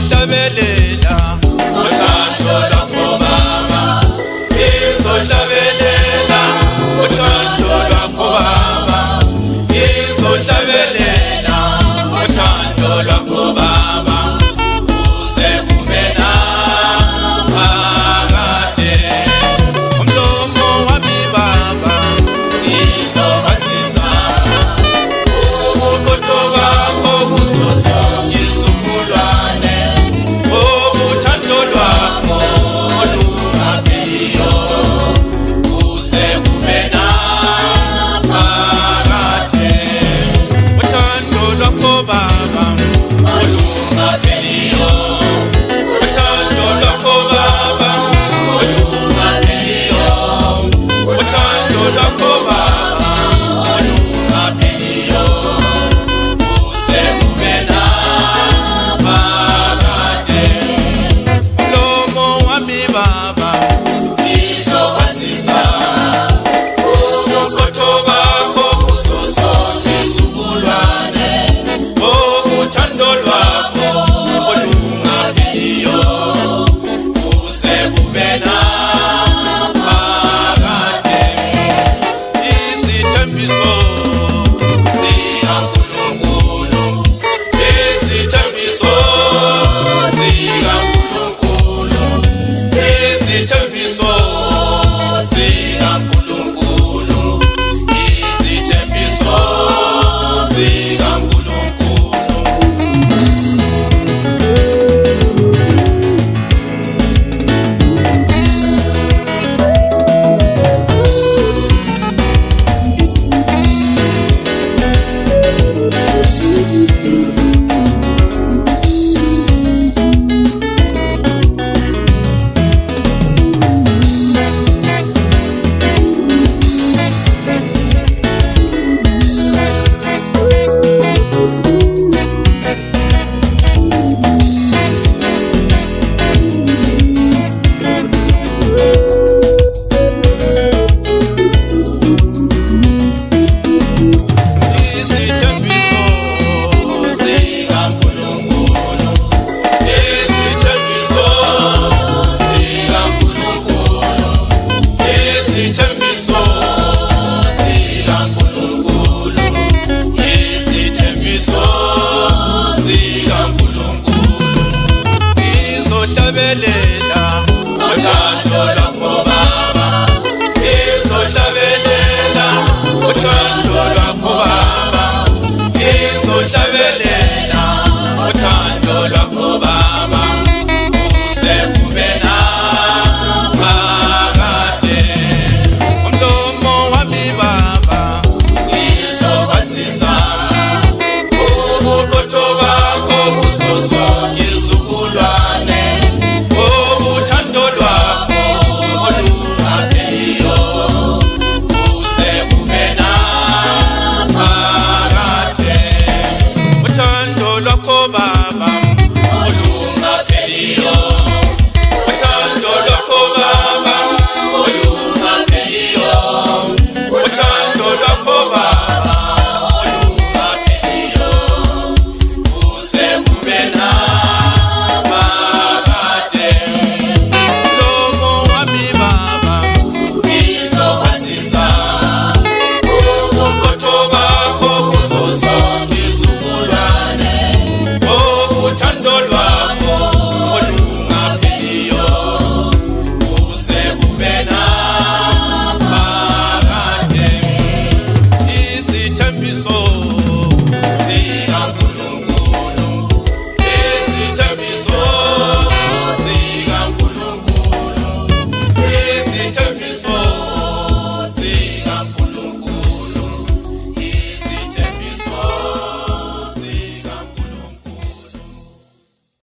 izohlabelela uthando lwakho Baba, izohlabelela uthando lwakho Baba, izohlabelela uthando lwakho Baba, uze kube naphakade. Umlomo wami Baba izobasiza ubuqotho bakho kuzo zonke izizukulwane, uthando lwakho olungapheliyo, uze kube naphakade. Uthando lwakho Baba olungapheliyo, uthando lwakho Baba olungapheliyo, uthando lwakho Baba olungapheliyo, uze kube naphakade. Umlomo wami Baba izobasiza ubuqotho bakho kuzo zonke izizukulwane, uthando lwakho olungapheliyo, uze kube naphakade. Izithembiso zikaNkulunkulu, izithembiso zikaNkulunkulu, izithembiso zikaNkulunkulu, izithembiso zikaNkulunkulu. Izohlabelela